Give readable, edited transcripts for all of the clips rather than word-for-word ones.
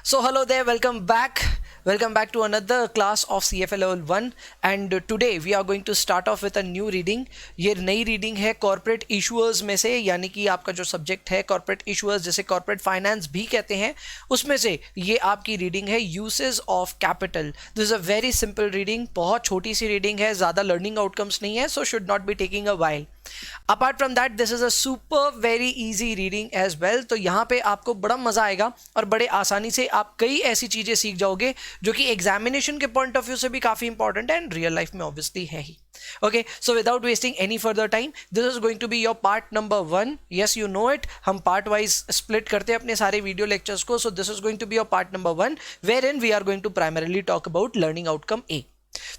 So hello there, welcome back. Welcome back to another class of CFA Level 1 and today we are going to start off with a new reading. ये नई reading है corporate issuers में से, यानी कि आपका जो subject है कॉर्पोरेट इशूअर्स, जैसे कॉर्पोरेट फाइनेंस भी कहते हैं, उसमें से ये आपकी रीडिंग है uses of capital. This is a very simple reading, बहुत छोटी सी रीडिंग है, ज़्यादा लर्निंग आउटकम्स नहीं है, so should not be taking a while. Apart from that this is a super very easy reading as well. तो यहाँ पे आपको बड़ा मजा आएगा और बड़े आसानी से आप कई ऐसी चीजें सीख जाओगे जो कि एग्जामिनेशन के पॉइंट ऑफ व्यू से भी काफी इंपॉर्टेंट है एंड रियल लाइफ में ऑब्वियसली है ही. Okay, so without wasting any further time, this is going to be your part number 1. Yes, you know it. हम part wise split करते हैं अपने सारे video lectures को. So this is going to be your part number 1, wherein we are going to primarily talk about learning outcome A.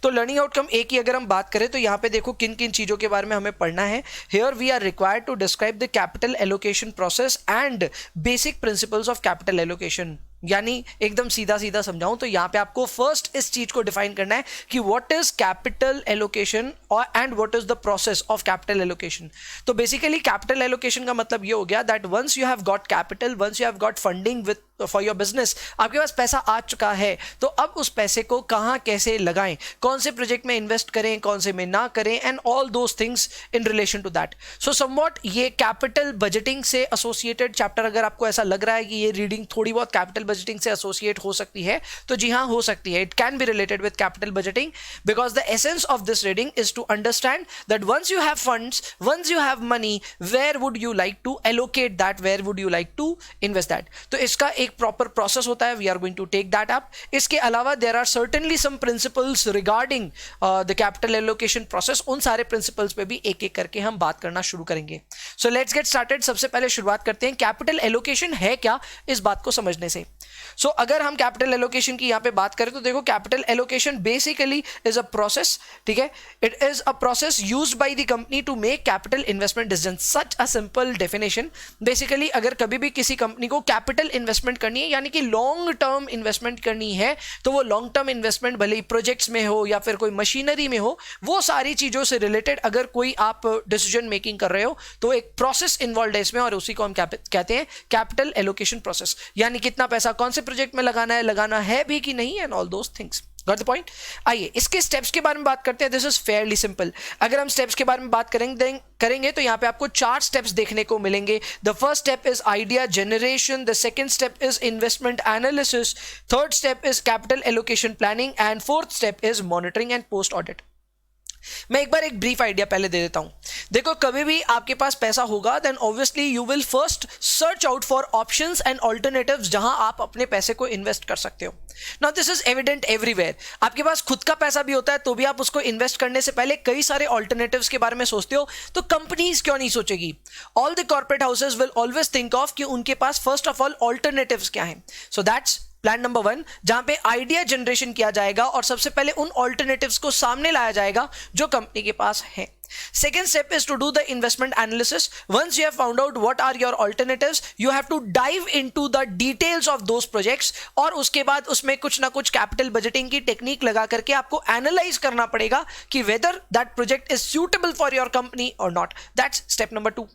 तो learning outcome ए की अगर हम बात करें तो यहाँ पे देखो किन किन चीजों के बारे में हमें पढ़ना है. Here we are required to describe the capital allocation process and basic principles of capital allocation. यानी एकदम सीधा सीधा समझाऊं तो यहाँ पे आपको फर्स्ट इस चीज को डिफाइन करना है कि व्हाट इज कैपिटल एलोकेशन और and what is the process of capital allocation. तो बेसिकली कैपिटल एलोकेशन का मतलब ये हो गया that once you have got capital, once you have got funding with for your business, आपके पास पैसा आ चुका है, तो अब उस पैसे को कहाँ कैसे लगाएं, कौन से प्रोजेक्ट में इन्वेस्ट करें, कौन से में ना करें, and all those things in relation to that. So somewhat ये कैपिटल बजटिंग से एसोसिएटेड चैप्टर, अगर आपको ऐसा लग रहा है कि ये रीडिंग थोड़ी बहुत कैपिटल बजटिंग से एसोसिएट हो सकती है, तो जी हाँ हो सकती है. It can be related with capital budgeting because the essence of this reading is to understand that once you have funds, once you have money, where would you like to allocate that, where would you like to invest that. तो इसका एक proper process होता है. We are going to take that up. इसके अलावा there are certainly some principles regarding the capital allocation process. उन सारे principles पे भी एक एक करके हम बात करना शुरू करेंगे. So let's get started. सबसे पहले शुरुआत करते हैं कैपिटल एलोकेशन है क्या, इस बात को समझने से. सो अगर हम कैपिटल एलोकेशन की यहां पे बात करें तो देखो capital allocation basically is a process. ठीक है, it is a process used by the company to make capital investment decision. Such a simple definition. Basically अगर कभी भी किसी कंपनी को कैपिटल इन्वेस्टमेंट करनी है, यानी कि लॉन्ग टर्म इन्वेस्टमेंट करनी है, तो वो लॉन्ग टर्म इन्वेस्टमेंट भले ही प्रोजेक्ट्स में हो या फिर कोई मशीनरी में हो, वो सारी चीजों से रिलेटेड अगर कोई आप डिसीजन मेकिंग कर रहे हो तो एक प्रोसेस इन्वॉल्व है इसमें, और उसी को हम कहते हैं कैपिटल एलोकेशन प्रोसेस. यानी कितना पैसा कौन से प्रोजेक्ट में लगाना है भी कि नहीं, and all those things. Got the point. आइए इसके स्टेप्स के बारे में बात करते हैं. This is fairly simple. अगर हम स्टेप्स के बारे में बात करेंगे तो यहां पे आपको 4 स्टेप्स देखने को मिलेंगे. The first step is idea generation, the second step is investment analysis, third step is capital allocation planning, and fourth step is monitoring and post audit. मैं एक बार एक ब्रीफ आइडिया पहले दे देता हूं. देखो कभी भी आपके पास पैसा होगा then obviously you will first search out for options and alternatives जहां आप अपने पैसे को इन्वेस्ट कर सकते हो. Now this is evident everywhere. आपके पास खुद का पैसा भी होता है तो भी आप उसको इन्वेस्ट करने से पहले कई सारे ऑल्टरनेटिव्स के बारे में सोचते हो. तो कंपनीज क्यों नहीं सोचेगी? All the corporate houses will always think of कि उनके पास फर्स्ट ऑफ ऑल ऑल्टरनेटिव्स क्या हैं. सो दैट्स प्लान नंबर 1, जहां पे आइडिया जनरेशन किया जाएगा और सबसे पहले उन ऑल्टरनेटिव्स को सामने लाया जाएगा जो कंपनी के पास है. Second step is to do the investment analysis. Once you have found out what are your alternatives, you have to dive into the details of those projects. और उसके बाद उसमें कुछ ना कुछ कैपिटल बजटिंग की टेक्निक लगा करके आपको एनालाइज करना पड़ेगा कि whether that project is suitable for your company or not. That's step number 2.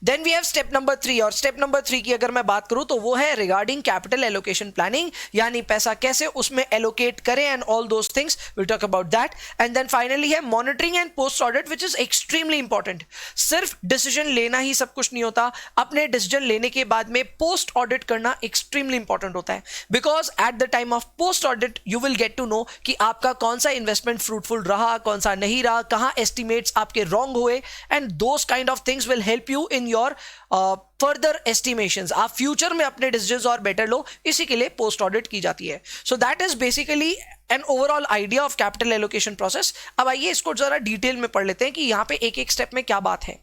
Then we have step number 3. और step number 3 की अगर मैं बात करूं तो वो है regarding capital allocation planning, यानी पैसा कैसे उसमें allocate करें and all those things. We'll talk about that. And then finally है monitoring and post audit, which is extremely important. सिर्फ डिसीजन लेना ही सब कुछ नहीं होता. अपने डिसीजन लेने के बाद में पोस्ट ऑडिट करना एक्सट्रीमली इंपॉर्टेंट होता है. Because at the time of post audit you will get to know कि आपका कौन सा इन्वेस्टमेंट फ्रूटफुल रहा, कौन सा नहीं रहा, कहां एस्टिमेट्स आपके रॉन्ग हुए, and those kind of things will help you in your further estimations. आप फ्यूचर में अपने डिसीजंस और बेटर लो, इसी के लिए पोस्ट ऑडिट की जाती है. So that is basically an overall idea of capital allocation process. अब आइए इसको जरा डिटेल में पढ़ लेते हैं कि यहाँ पे एक एक स्टेप में क्या बात है.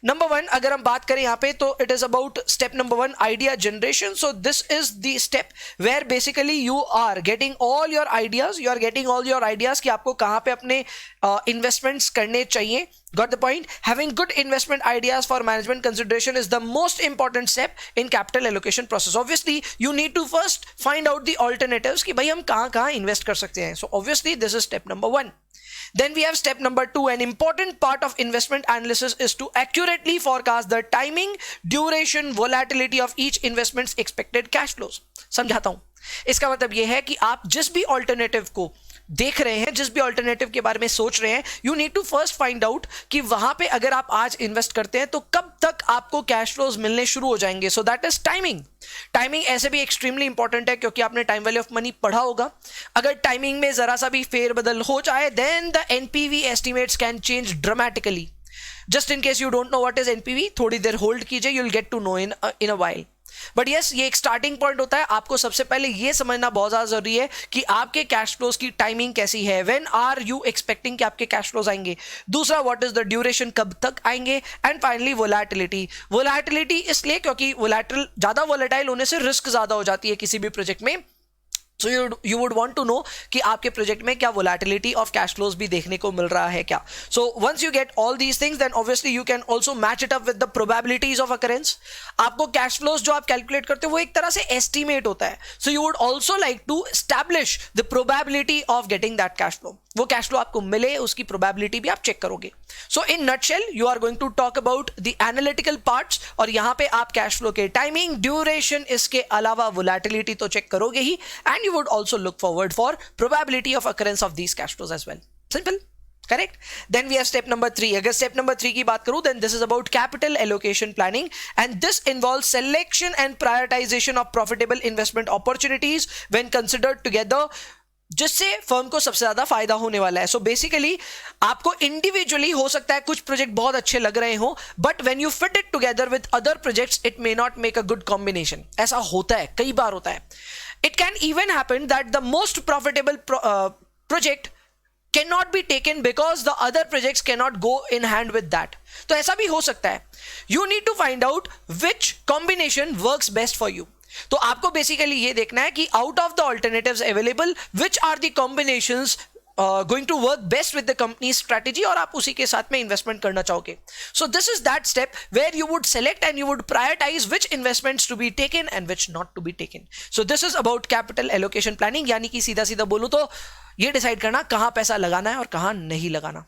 नंबर 1 अगर हम बात करें यहाँ पे तो it is about step number 1 idea generation. So this is the step where basically you are getting all your ideas कि आपको कहाँ पे अपने इन्वेस्टमेंट्स करने चाहिए. Got the point? Having good investment ideas for management consideration is the most important step in capital allocation process. Obviously, you need to first find out the alternatives कि भाई हम कहाँ इन्वेस्ट कर सकते हैं. So obviously, this is step number 1. Then we have step number 2. An important part of investment analysis is to accurately forecast the timing, duration, volatility of each investment's expected cash flows. समझाता हूँ. इसका मतलब यह है कि आप जिस भी ऑल्टरनेटिव को देख रहे हैं, जिस भी ऑल्टरनेटिव के बारे में सोच रहे हैं, you need to first find out कि वहां पे अगर आप आज इन्वेस्ट करते हैं तो कब तक आपको कैश फ्लोज मिलने शुरू हो जाएंगे. सो दैट इज टाइमिंग. टाइमिंग ऐसे भी एक्सट्रीमली इंपॉर्टेंट है क्योंकि आपने टाइम वैल्यू ऑफ मनी पढ़ा होगा. अगर टाइमिंग में जरा सा भी फेरबदल हो जाए then the NPV estimates can change dramatically. Just in case you don't know what is NPV, थोड़ी देर होल्ड कीजिए, you will get to know in a while. But yes, ये एक स्टार्टिंग पॉइंट होता है. आपको सबसे पहले ये समझना बहुत ज्यादा जरूरी है कि आपके कैश फ्लोज की टाइमिंग कैसी है. व्हेन आर यू एक्सपेक्टिंग कि आपके कैश फ्लोज आएंगे. दूसरा, व्हाट इज द ड्यूरेशन, कब तक आएंगे. And finally volatility. वोलेटिलिटी इसलिए क्योंकि ज्यादा वोलेटाइल होने से रिस्क ज्यादा हो जाती है किसी भी प्रोजेक्ट में. So you would want to know कि आपके प्रोजेक्ट में क्या volatility of cash flows भी देखने को मिल रहा है क्या. So once you get all these things, then obviously you can also match it up with the probabilities of occurrence. आपको cash flows जो आप calculate करते हो वो एक तरह से estimate होता है. So you would also like to establish the probability of getting that cash flow. वो कैश फ्लो आपको मिले उसकी प्रोबेबिलिटी भी आप चेक करोगे. So in nutshell you are going to talk about the analytical parts, और यहां पे आप कैश फ्लो के टाइमिंग, ड्यूरेशन, इसके अलावा वोलेटिलिटी तो चेक करोगे ही, and you would also look forward for probability of occurrence of these cash flows as well. Simple, correct. Then we have step number 3. अगर स्टेप नंबर 3 की बात करूं, then this is about capital allocation planning, and this involves selection and prioritization of profitable investment opportunities when considered together, जिससे firm को सबसे ज्यादा फायदा होने वाला है. सो बेसिकली आपको इंडिविजुअली हो सकता है कुछ प्रोजेक्ट बहुत अच्छे लग रहे हो, but when you fit it together with other projects it may not make a good combination. ऐसा होता है, कई बार होता है. It can even happen that the most profitable project cannot be taken because the other projects cannot go in hand with that. तो ऐसा भी हो सकता है. You need to find out which combination works best for you. तो आपको basically ये देखना है कि out of the alternatives available which are the combinations going to work best with the company strategy, और आप उसी के साथ में इन्वेस्टमेंट करना चाहोगे. So this is that step where you would select and you would prioritize which investments to be taken and which not to be taken. So this is about capital allocation planning, यानी कि सीधा सीधा बोलूं तो ये decide करना कहां पैसा लगाना है और कहां नहीं लगाना.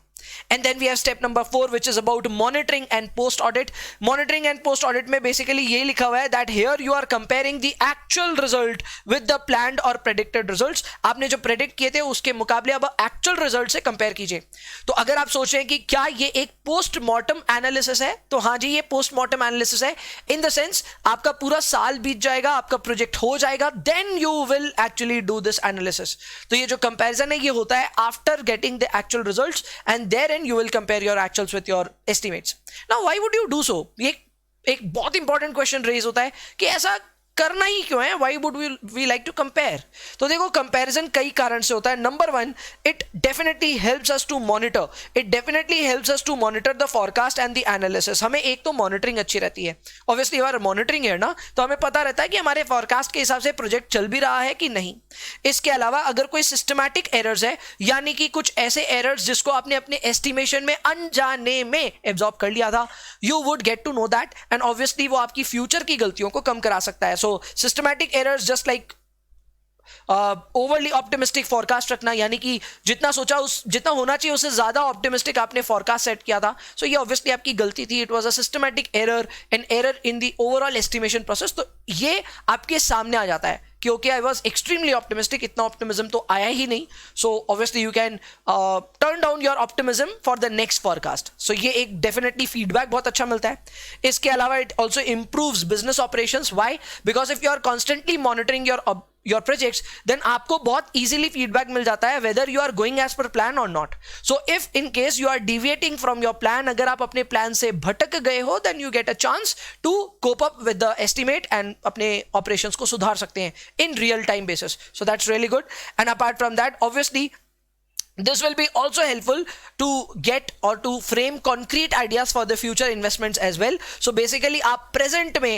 And then we have step number 4, which is about monitoring and post audit. Monitoring and post audit में basically ये लिखा हुआ है that here you are comparing the actual result with the planned or predicted results. आपने जो predict किए थे उसके मुकाबले अब actual result से compare कीजिए. तो अगर आप सोच रहे हैं कि क्या ये एक post mortem analysis है, तो हाँ जी ये post mortem analysis है. In the sense आपका पूरा साल बीत जाएगा, आपका project हो जाएगा, then you will actually do this analysis. तो ये जो comparison है ये होता है after getting the actual results, and therein you will compare your actuals with your estimates. Now why would you do so? ये एक बहुत इंपॉर्टेंट क्वेश्चन रेज होता है कि ऐसा करना ही क्यों है. Why would we like to compare? तो देखो कंपैरिजन कई कारण से होता है. Number 1, it definitely helps us to monitor. It definitely helps us to monitor the forecast and the analysis. हमें एक तो मॉनिटरिंग अच्छी रहती है. ऑब्वियसली अगर मॉनिटरिंग है ना तो हमें पता रहता है कि हमारे फोरकास्ट के हिसाब से प्रोजेक्ट चल भी रहा है कि नहीं. इसके अलावा अगर कोई सिस्टमैटिक एरर्स है, यानी कि कुछ ऐसे एरर्स जिसको आपने अपने एस्टिमेशन में अनजाने में एब्जॉर्ब कर लिया था, you would get to know that, and obviously वो आपकी फ्यूचर की गलतियों को कम करा सकता है. So systematic errors just like overly optimistic forecast रखना, यानी कि जितना सोचा जितना होना चाहिए उससे ज्यादा ऑप्टिमिस्टिक आपने फोरकास्ट सेट किया था. सो ये ऑब्वियसली आपकी गलती थी. It was a systematic error, an error in the overall estimation process. तो ये आपके सामने आ जाता है कि okay I was extremely optimistic, इतना ऑप्टिमिज्म तो आया ही नहीं. So obviously you can turn down your optimism for the next forecast. So ये एक डेफिनेटली फीडबैक बहुत अच्छा मिलता है. इसके अलावा it also improves business operations. Why? Because if you are constantly monitoring your projects, then आपको बहुत easily feedback मिल जाता है whether you are going as per plan or not. So if in case you are deviating from your plan, अगर आप अपने plan से भटक गए हो, then you get a chance to cope up with the estimate and अपने operations को सुधार सकते हैं in real time basis. So that's really good. And apart from that, obviously this will be also helpful to get or to frame concrete ideas for the future investments as well. So basically आप present में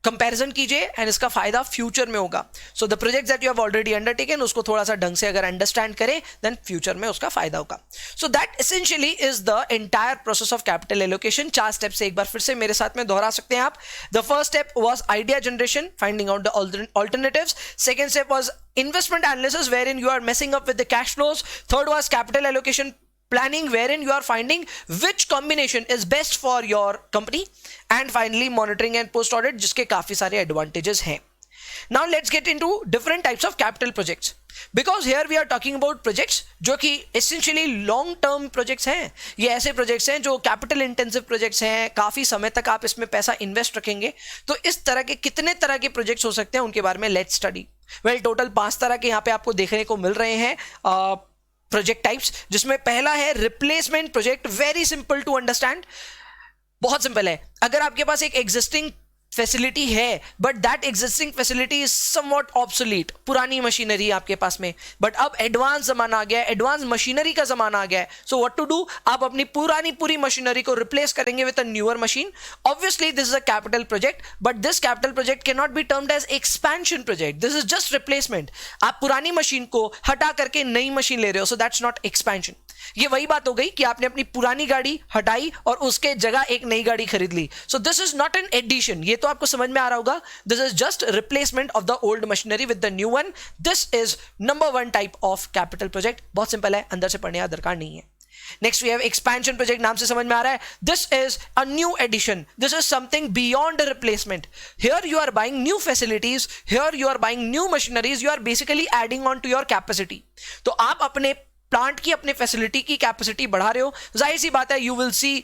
comparison कीजिए and इसका फायदा future में होगा. So the project that you have already undertaken उसको थोड़ा सा ढंग से अगर अंडरस्टैंड करें देन फ्यूचर में उसका फायदा होगा. सो that essentially is the entire process of capital allocation. 4 step से एक बार फिर से मेरे साथ में दोहरा सकते हैं आप. The first step was idea generation, finding out the alternatives. Second step was investment analysis wherein you are messing up with the cash flows. Third was capital allocation planning wherein you are finding which combination is best for your company. And finally monitoring and post audit जिसके काफी सारे advantages हैं. Now let's get into different types of capital projects, because here we are talking about projects जो कि essentially long term projects हैं. ये ऐसे projects हैं जो कैपिटल इंटेंसिव प्रोजेक्ट्स हैं, काफी समय तक आप इसमें पैसा इन्वेस्ट रखेंगे. तो इस तरह के कितने तरह के प्रोजेक्ट्स हो सकते हैं उनके बारे में लेट्स स्टडी. वेल टोटल 5 तरह के यहाँ पे आपको देखने को मिल रहे हैं प्रोजेक्ट टाइप्स, जिसमें पहला है replacement project. Very simple to understand, बहुत सिंपल है. अगर आपके पास एक एग्जिस्टिंग फैसिलिटी है but that existing facility is somewhat obsolete, पुरानी मशीनरी आपके पास में, बट अब एडवांस जमाना आ गया है, एडवांस मशीनरी का जमाना आ गया है. सो व्हाट टू डू, आप अपनी पूरी मशीनरी को रिप्लेस करेंगे with a newer machine. Obviously this is a capital project, but this capital project can not be termed as expansion project. This is just replacement. आप पुरानी machine को हटा करके नई मशीन ले रहे हो, सो दैट्स नॉट एक्सपेंशन. ये वही बात हो गई कि आपने अपनी पुरानी गाड़ी हटाई और उसके जगह एक नई गाड़ी खरीद ली. So this is not an addition. ये तो आपको समझ में आ रहा होगा. This is just replacement of the old machinery with the new one. This is number 1 type of capital project. बहुत सिंपल है, अंदर से पढ़ने का दरकार नहीं है. Next we have expansion project. नाम से समझ में आ रहा है. This is a new addition. This is something beyond a replacement. Here you are buying new facilities. Here you are buying new machineries. You are basically adding on to your capacity. तो आप अपने plant की, अपने facility की capacity बढ़ा रहे हो. जाहिर सी बात है, you will see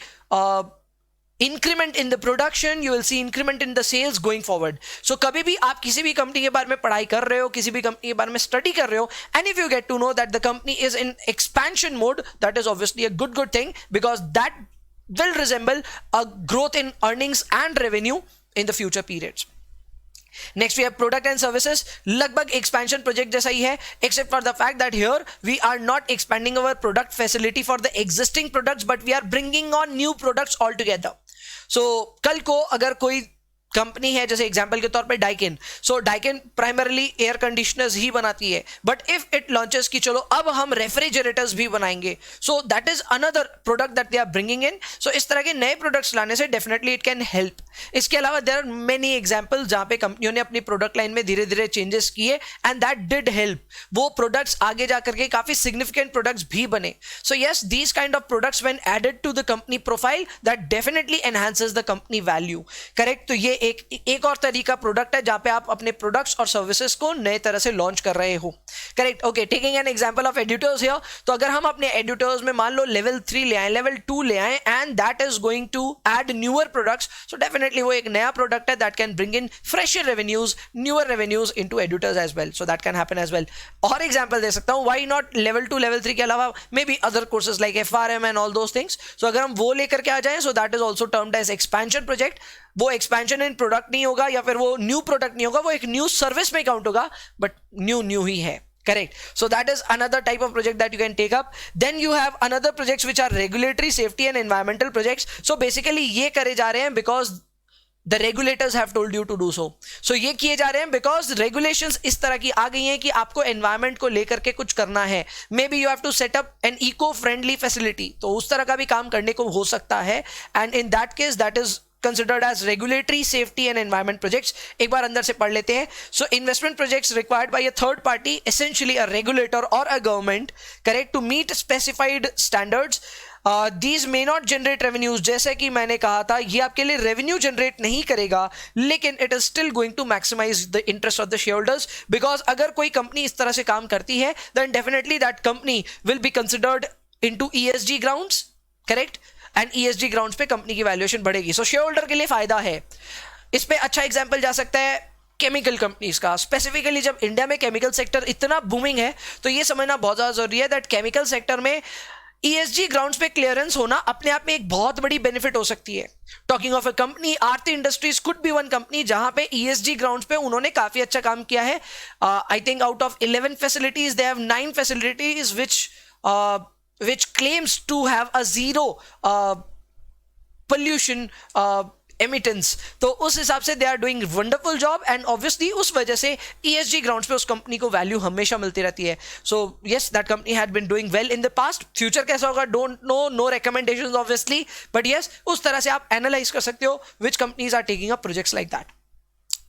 increment in the production, you will see increment in the sales going forward. So कभी भी आप किसी भी कंपनी के बारे में पढ़ाई कर रहे हो, किसी भी कंपनी के बारे में स्टडी कर रहे हो, and if you get to know that the company is in expansion mode, that is obviously a good thing, because that will resemble a growth in earnings and revenue in the future periods. Next we have product and services. लगभग expansion project जैसा ही है, except for the fact that here we are not expanding our product facility for the existing products, but we are bringing on new products altogether. So कल को अगर कोई company है, जैसे example के तौर पे डाइकिन. सो डाइकिन प्राइमरली एयर कंडीशनर्स ही बनाती है, बट इफ इट लॉन्चेस कि चलो अब हम रेफ्रिजरेटर्स भी बनाएंगे, so that is another product that they are bringing in. So इस तरह के नए प्रोडक्ट्स लाने से डेफिनेटली इट कैन हेल्प. इसके अलावा देयर आर मेनी एग्जांपल्स जहां पे कंपनियों ने अपनी प्रोडक्ट लाइन में धीरे धीरे चेंजेस किए एंड दैट डिड हेल्प. वो प्रोडक्ट्स आगे जाकर के काफी सिग्निफिकेंट प्रोडक्ट्स भी बने. So yes, these kind of products when added to the company profile, that definitely enhances the company value. Correct. तो ये एक और तरीका प्रोडक्ट है जहां पे आप अपने प्रोडक्ट्स और सर्विसेज को नए तरह से लॉन्च कर रहे हो. Correct. Okay, taking an example of editors here. तो अगर हम अपने एडिटर्स में मान लो लेवल 3 ले आए, लेवल 2 ले आए, and that is going to add newer products, so definitely वो एक नया प्रोडक्ट है that can bring in fresher revenues, newer revenues into editors as well. So that can happen as well. और example दे सकता हूं, व्हाई नॉट लेवल 2 लेवल 3 के अलावा maybe other courses like FRM and all those things. So अगर हम वो लेकर के आ जाएं, so that is also termed as expansion project. वो एक्सपेंशन इन प्रोडक्ट नहीं होगा या फिर वो न्यू प्रोडक्ट नहीं होगा, वो एक न्यू सर्विस में काउंट होगा, बट न्यू ही है. Correct. So that is another type of project that you can take up. Then you have another projects which are regulatory, safety and environmental projects. So basically ये करे जा रहे हैं because the regulators have told you to do so. So ये किए जा रहे हैं because regulations इस तरह की आ गई हैं कि आपको environment को लेकर के कुछ करना है. Maybe you have to set up an eco-friendly facility. तो उस तरह का भी काम करने को हो सकता है. And in that case, that is considered as regulatory, safety and environment projects. एक बार अंदर से पढ़ लेते हैं. So investment projects required by a third party, essentially a regulator or a government, correct, to meet specified standards. These may not generate revenues. जैसे कि मैंने कहा था, ये आपके लिए revenue generate नहीं करेगा, लेकिन it is still going to maximize the interest of the shareholders. Because अगर कोई कंपनी इस तरह से काम करती है, then definitely that company will be considered into ESG grounds, correct? And ESG grounds पे कंपनी की वैल्यूएशन बढ़ेगी. सो शेयर होल्डर के लिए फायदा है. इस पे अच्छा एग्जांपल जा सकता है केमिकल कंपनीज का. स्पेसिफिकली जब इंडिया में केमिकल सेक्टर इतना बूमिंग है, तो ये समझना बहुत ज्यादा जरूरी है दैट केमिकल सेक्टर में ESG ग्राउंड्स पे क्लियरेंस होना अपने आप में एक बहुत बड़ी बेनिफिट हो सकती है. Talking of a company, Aarti industries could be one company जहां पे ESG ग्राउंड्स पे उन्होंने काफी अच्छा काम किया है. I think out of 11 facilities they have 9 facilities which claims to have a zero pollution emittance. तो उस हिसाब से they are doing wonderful job and obviously उस वजह से ESG grounds पे उस कंपनी को वैल्यू हमेशा मिलती रहती है. So yes, that company had been doing well in the past. Future कैसा होगा don't know, no recommendations obviously, but yes, उस तरह से आप एनालाइज कर सकते हो which companies are taking up projects like that.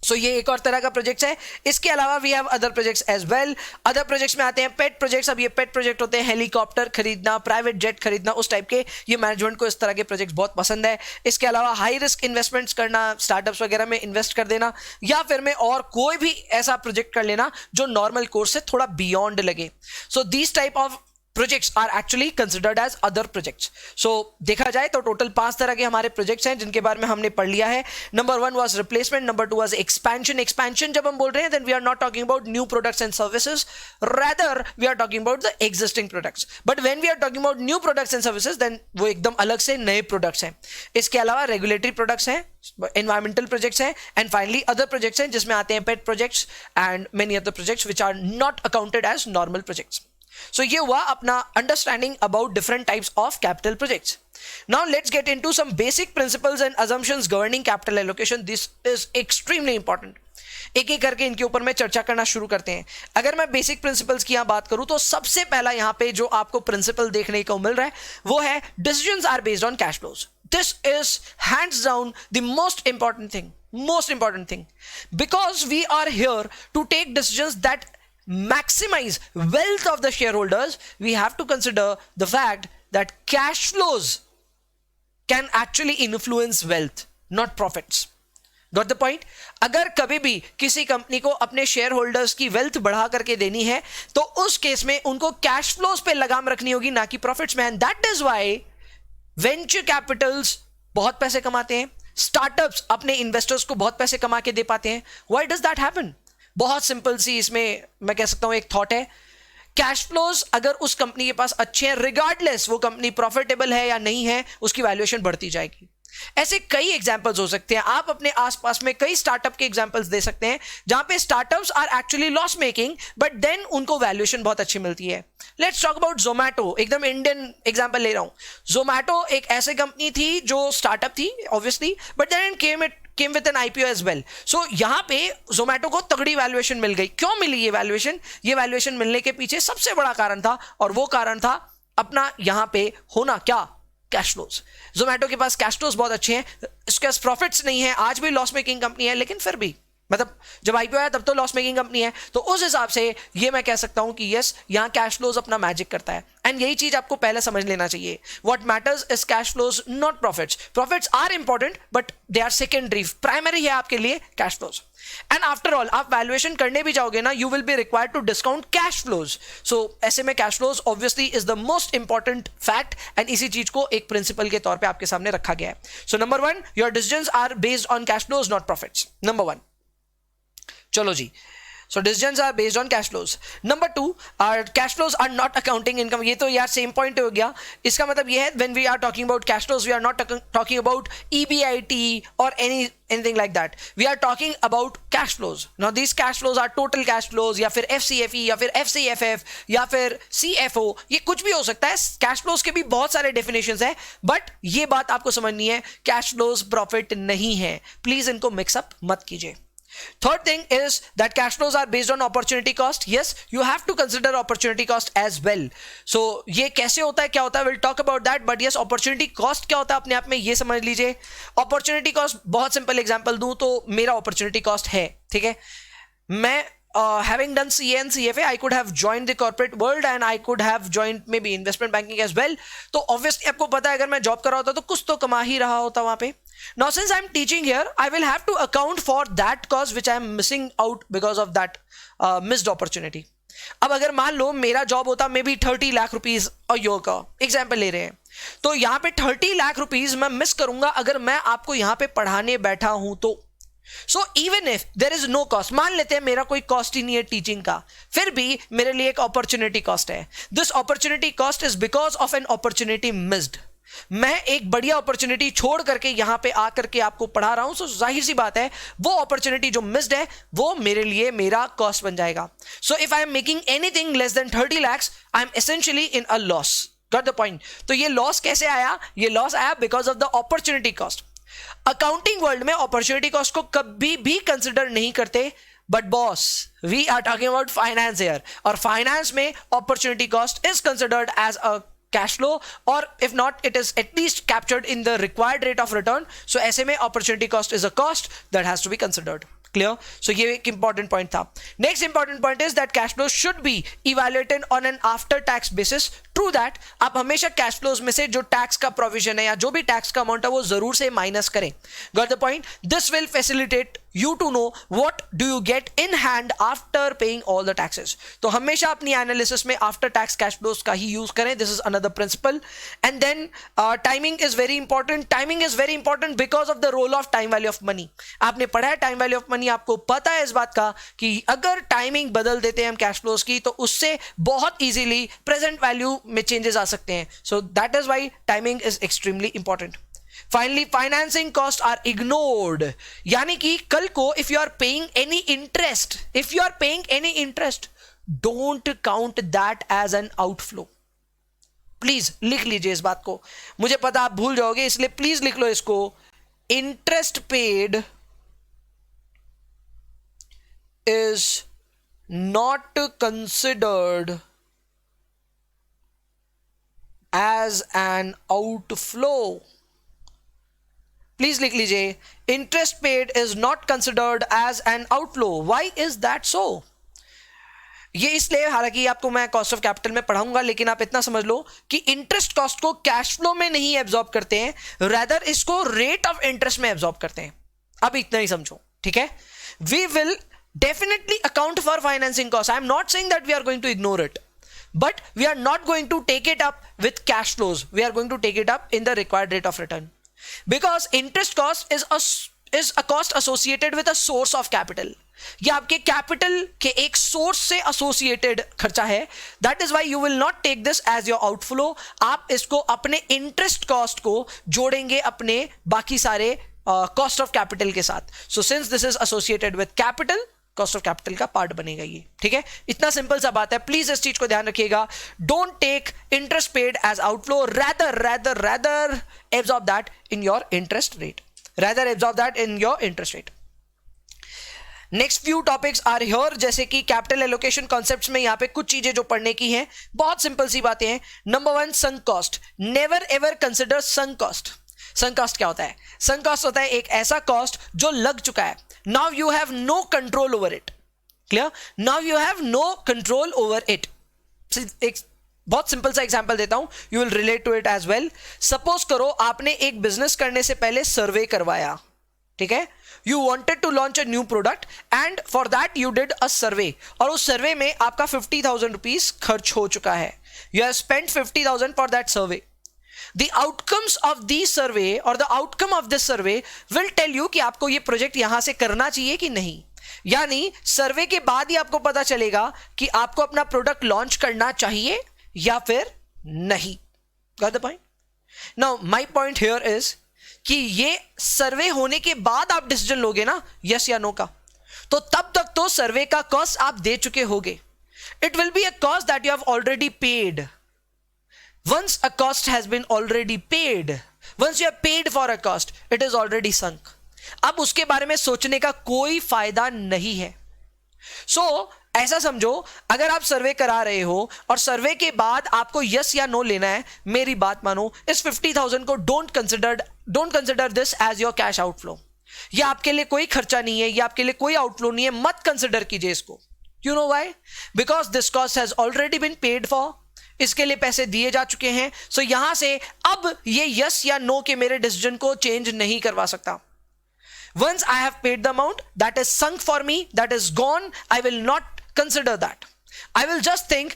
सो ये एक और तरह का प्रोजेक्ट है। इसके अलावा we have other projects as well. Other projects में आते हैं पेट प्रोजेक्ट्स। अब ये पेट प्रोजेक्ट होते हैं हेलीकॉप्टर खरीदना, प्राइवेट जेट खरीदना, उस टाइप के। ये मैनेजमेंट को इस तरह के प्रोजेक्ट्स बहुत पसंद है। इसके अलावा हाई रिस्क इन्वेस्टमेंट्स करना, स्टार्टअप्स वगैरह में इन्वेस्ट कर देना, या फिर में और कोई भी ऐसा प्रोजेक्ट कर लेना जो नॉर्मल कोर्स से थोड़ा बियॉन्ड लगे। So these type of projects are actually considered as other projects. So देखा जाए तो टोटल 5 तरह के हमारे प्रोजेक्ट्स हैं जिनके बारे में हमने पढ़ लिया है। Number 1 was replacement, number 2 was expansion. Expansion जब हम बोल रहे हैं then we are not talking about new products and services, rather we are talking about the existing products. But when we are talking about new products and services then वो एकदम अलग से नए प्रोडक्ट्स हैं। इसके अलावा रेगुलेटरी प्रोडक्ट्स हैं, environmental projects हैं, एंड फाइनली अदर प्रोजेक्ट्स हैं जिसमें आते हैं पेट projects and many other projects which are not accounted as normal projects. So ये हुआ अपना understanding about different types of capital projects. Now let's get into some basic principles and assumptions governing capital allocation. This is extremely important. एक एक करके इनके ऊपर में चर्चा करना शुरू करते हैं। अगर मैं बेसिक प्रिंसिपल्स की यहाँ बात करूं तो सबसे पहला यहाँ पे जो आपको प्रिंसिपल देखने को मिल रहा है वो है decisions are based on cash flows. This is hands down the most important thing because we are here to take decisions that maximize wealth of the shareholders. We have to consider the fact that cash flows can actually influence wealth, not profits. Got the point? अगर कभी भी किसी company को अपने share holders की wealth बढ़ा करके देनी है तो उस केस में उनको कैश फ्लोज पे लगाम रखनी होगी, ना कि प्रॉफिट्स में। And that is why venture Capitals बहुत पैसे कमाते हैं, स्टार्टअप्स अपने इन्वेस्टर्स को बहुत पैसे कमा के दे पाते हैं। Why does that happen? बहुत सिंपल सी इसमें मैं कह सकता हूं एक थॉट है। कैश फ्लोज अगर उस कंपनी के पास अच्छे हैं, रिगार्डलेस वो कंपनी प्रॉफिटेबल है या नहीं है, उसकी वैल्यूएशन बढ़ती जाएगी। ऐसे कई एग्जांपल्स हो सकते हैं। आप अपने आसपास में कई स्टार्टअप के एग्जांपल्स दे सकते हैं जहां पे startups are actually loss making but then उनको वैल्यूएशन बहुत अच्छी मिलती है। Let's talk about Zomato. एकदम इंडियन एग्जांपल ले रहा हूं। जोमैटो एक ऐसी कंपनी थी जो स्टार्टअप थी obviously, but then came with an IPO as well. So यहां पे Zomato को तगड़ी वैल्यूएशन मिल गई। क्यों मिली ये वैल्यूएशन? ये वैल्यूएशन मिलने के पीछे सबसे बड़ा कारण था, और वो कारण था अपना यहां पे होना क्या? Cash flows. Zomato के पास कैश फ्लोज बहुत अच्छे हैं, इसके पास प्रॉफिट्स नहीं है, आज भी लॉस मेकिंग कंपनी है, लेकिन फिर भी मतलब जब आईपीओ आया तब तो लॉस मेकिंग कंपनी है, तो उस हिसाब से ये मैं कह सकता हूं कि यस, यहां कैश फ्लोज अपना मैजिक करता है। एंड यही चीज आपको पहले समझ लेना चाहिए। What matters is cash flows, not profits. Profits are important but they are secondary, primary है आपके लिए cash flows. And after all आप वैल्यूएशन करने भी जाओगे ना, you will be required to discount cash flows. So ऐसे में cash flows obviously is the most important fact, and इसी चीज को एक प्रिंसिपल के तौर पे आपके सामने रखा गया है। So number 1, your decisions are based on cash flows not profits. Number 1, चलो जी। So decisions are based on cash flows. Number 2, our cash flows are not accounting income. ये तो यार सेम पॉइंट हो गया। इसका मतलब ये है when we are talking about cash flows, we are not talking about EBIT or anything like that. We are talking about cash flows. Now these cash flows are total cash flows, या फिर FCFE, या फिर FCFF, या फिर CFO, ये कुछ भी हो सकता है। कैश फ्लोज के भी बहुत सारे डेफिनेशंस हैं, बट ये बात आपको समझनी है, कैश फ्लोज प्रॉफिट नहीं है। प्लीज इनको मिक्सअप मत कीजिए। Third thing is that cash flows are based on opportunity cost. Yes, you have to consider opportunity cost as well. So ये कैसे होता है, क्या होता है, we'll talk about that. But yes, opportunity cost क्या होता है अपने आप में ये समझ लीजिए। Opportunity cost, बहुत सिंपल एग्जांपल दूं तो मेरा opportunity cost है, ठीक है। मैं having done CA and CFA, I could have joined the corporate world and I could have joined maybe investment banking as well. तो obviously आपको पता है अगर मैं जॉब कर रहा होता तो कुछ तो कमा ही रहा होता वहां पे। Now since I'm teaching here, I will have to account for that cost which I am missing out because of that missed opportunity. अब अगर मान लो मेरा जॉब होता मे बी 30 लाख रुपीज और ईयर का एग्जाम्पल ले रहे हैं, तो यहाँ पे 30 लाख रुपीज मैं मिस करूंगा अगर मैं आपको यहाँ पे पढ़ाने बैठा हूं तो। So even if there is no cost, मान लेते हैं मेरा कोई कॉस्ट ही नहीं है टीचिंग का, फिर भी मेरे लिए एक अपॉर्चुनिटी कॉस्ट है। This opportunity cost is because of an opportunity missed. मैं एक बढ़िया अपॉर्चुनिटी छोड़ करके यहां पे आकर के आपको पढ़ा रहा हूं, सो जाहिर सी बात है वो अपॉर्चुनिटी जो मिस्ड है वो मेरे लिए मेरा कॉस्ट बन जाएगा। So if I am making anything less than 30 lakhs, I am essentially in a loss. Got the point? तो ये लॉस कैसे आया? ये लॉस आया because of the opportunity cost. Accounting world में अपॉर्चुनिटी कॉस्ट को कभी भी कंसिडर नहीं करते, but boss we are talking about finance here, और फाइनेंस में opportunity cost is considered as a cash flow, or if not it is at least captured in the required rate of return. So ऐसे में opportunity cost is a cost that has to be considered. Clear? So ये एक important point था. Next important point is that cash flow should be evaluated on an after tax basis. True that आप हमेशा cash flows में से जो tax का provision है या जो भी टैक्स का अमाउंट है वो जरूर से माइनस करें. Got the point? This will facilitate you to know what do you get in hand after paying all the taxes. तो हमेशा अपनी एनालिसिस में आफ्टर टैक्स कैश फ्लोज का ही यूज करें. This is another principle. And then timing is very important. Timing is very important because of the role of time value of money. आपने पढ़ा है टाइम वैल्यू ऑफ मनी, आपको पता है इस बात का कि अगर टाइमिंग बदल देते हैं हम कैश फ्लोज की तो उससे बहुत इजीली प्रेजेंट वैल्यू में चेंजेस आ सकते हैं. So that is why timing is extremely important. Finally financing cost are ignored. यानी कि कल को if you are paying any interest don't count that as an outflow. Please लिख लीजिए इस बात को. मुझे पता आप भूल जाओगे इसलिए प्लीज लिख लो इसको. Interest paid is not considered as an outflow. Please लिख लीजिए. Interest paid is not considered as an outflow. Why is that so? ये इसलिए, हालांकि आपको मैं कॉस्ट ऑफ कैपिटल में पढ़ाऊंगा, लेकिन आप इतना समझ लो कि इंटरेस्ट कॉस्ट को कैश फ्लो में नहीं एब्जॉर्ब करते हैं, रादर इसको रेट ऑफ इंटरेस्ट में एब्जॉर्ब करते हैं. अब इतना ही समझो, ठीक है? We will definitely account for financing cost. I am not saying that we are going to ignore it, but we are not going to take it up with cash flows. We are going to take it up in the required rate of return. Because interest cost is a cost associated with a source of capital. ये आपके capital के एक source से associated खर्चा है. That is why you will not take this as your outflow. आप इसको अपने इंटरेस्ट कॉस्ट को जोड़ेंगे अपने बाकी सारे कॉस्ट ऑफ कैपिटल के साथ. So since this is associated with capital, cost of capital का पार्ट बनेगा ये. ठीक है, इतना सिंपल सा बात है. प्लीज इस चीज को ध्यान रखिएगा. Don't take interest paid as outflow, rather absorb that in your interest rate. Next few topics are here, जैसे कि कैपिटल एलोकेशन कॉन्सेप्ट्स में यहाँ पे कुछ चीजें जो पढ़ने की हैं, बहुत सिंपल सी बातें हैं. Number 1, sunk cost. Never ever consider sunk cost. Sunk cost क्या होता है? संक कॉस्ट होता है एक ऐसा कॉस्ट जो लग चुका है. Now you have no control over it. Clear? Now you have no control over it. एक बहुत सिंपल सा एग्जांपल देता हूं, you will relate to it as well. Suppose करो आपने एक बिजनेस करने से पहले सर्वे करवाया. ठीक है, you wanted to launch a new product and for that you did a survey, और उस सर्वे में आपका 50,000 रुपीज खर्च हो चुका है. You have spent 50,000 for that survey. The outcomes of the survey or the outcome of this survey will tell you कि आपको ये प्रोजेक्ट यहां से करना चाहिए कि नहीं. यानी सर्वे के बाद ही आपको पता चलेगा कि आपको अपना प्रोडक्ट लॉन्च करना चाहिए या फिर नहीं. Got the point? Now my point here is कि ये सर्वे होने के बाद आप डिसीजन लोगे ना यस या नो का, तो तब तक तो सर्वे का कॉस्ट आप दे चुके होगे. It will be a cost that you have already paid. Once a cost has been already paid, once you have paid for a cost, it is already sunk. अब उसके बारे में सोचने का कोई फायदा नहीं है. ऐसा समझो, अगर आप सर्वे करा रहे हो और सर्वे के बाद आपको यस या नो लेना है, मेरी बात मानो, इस 50,000 को don't consider this as your cash outflow. ये आपके लिए कोई खर्चा नहीं है, ये आपके लिए कोई आउटफ्लो नहीं है, मत कंसिडर कीजिए इसको. You know why? Because this cost has already been paid for. इसके लिए पैसे दिए जा चुके हैं. सो यहां से अब ये यस या नो के मेरे डिसीजन को चेंज नहीं करवा सकता. Once I have paid the amount that is sunk for me, that is gone, I will not consider that. I will just think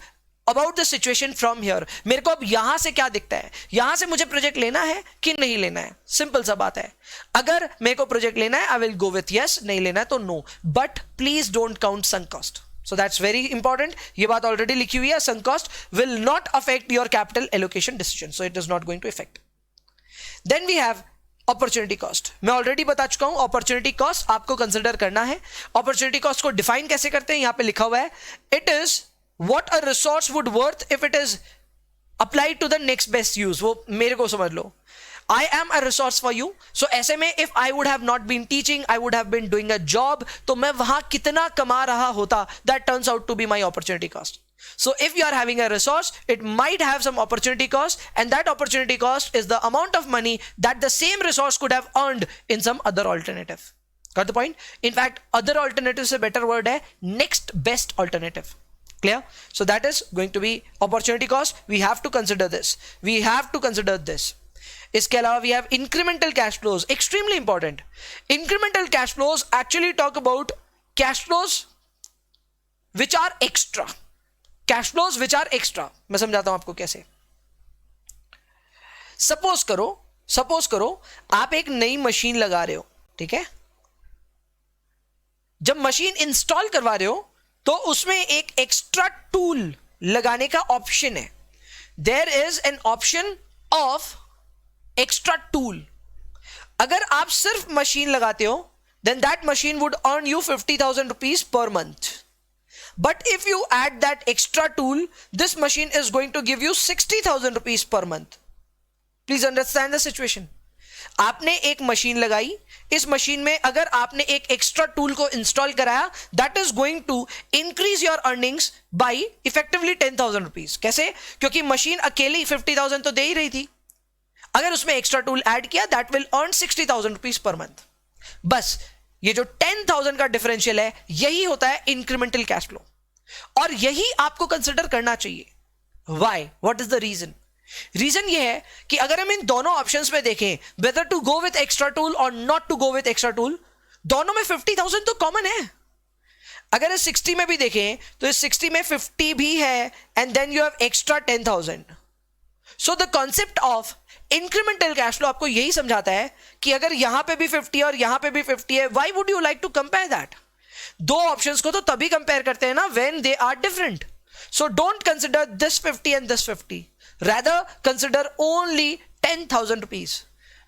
about the situation from here. मेरे को अब यहां से क्या दिखता है, यहां से मुझे प्रोजेक्ट लेना है कि नहीं लेना है. सिंपल सा बात है. अगर मेरे को प्रोजेक्ट लेना है, I will go with yes, नहीं लेना है तो no. But please don't count sunk cost. So that's very important. ये बात already लिखी हुई है. Sunk cost will not affect your capital allocation decision. So it is not going to affect. Then we have opportunity cost. मैं already बता चुका हूं opportunity cost आपको consider करना है. Opportunity cost को define कैसे करते हैं, यहां पे लिखा हुआ है. It is what a resource would worth if it is applied to the next best use. वो मेरे को समझ लो. I am a resource for you. So ऐसे में if I would have not been teaching, I would have been doing a job. तो मैं वहां कितना कमा रहा होता, that turns out to be my opportunity cost. So if you are having a resource, it might have some opportunity cost, and that opportunity cost is the amount of money that the same resource could have earned in some other alternative. Got the point? In fact, other alternative से better word है next best alternative. Clear? So that is going to be opportunity cost. We have to consider this. We have to consider this. इसके अलावा we have incremental cash flows. Extremely important. Incremental cash flows actually talk about cash flows which are extra. Cash flows which are extra. मैं समझाता हूं आपको कैसे. Suppose करो आप एक नई मशीन लगा रहे हो, ठीक है? जब मशीन इंस्टॉल करवा रहे हो तो उसमें एक एक्स्ट्रा टूल लगाने का ऑप्शन है. There is an option of extra tool. अगर आप सिर्फ मशीन लगाते हो then that machine would earn you 50,000 rupees per month. But if you add that extra tool this machine is going to give you 60,000 rupees per month. Please understand the situation. आपने एक machine लगाई, इस machine में अगर आपने एक extra tool को install कराया that is going to increase your earnings by effectively 10,000 rupees. कैसे? क्योंकि मशीन अकेली 50,000 तो दे ही रही थी. अगर उसमें एक्स्ट्रा टूल ऐड किया that will earn 60,000 rupees per month. बस ये जो 10,000 का डिफरेंशियल है यही होता है इंक्रीमेंटल कैश फ्लो, और यही आपको कंसिडर करना चाहिए. Why? What is the reason? Reason ये है कि अगर हम इन दोनों ऑप्शंस में देखें whether to go with extra tool और not to go with extra tool, दोनों में 50,000 तो कॉमन है. अगर इस 60 में भी देखें तो इस 60 में 50 भी है and then you have extra 10,000. So the concept of incremental cash flow आपको यही समझाता है कि अगर यहां पे भी 50 है और यहां पे भी 50 है, why would you like to compare that? दो ऑप्शंस को तो तभी कंपेयर करते हैं ना when they are different. So don't consider this 50 and this 50. Rather consider only 10,000 rupees.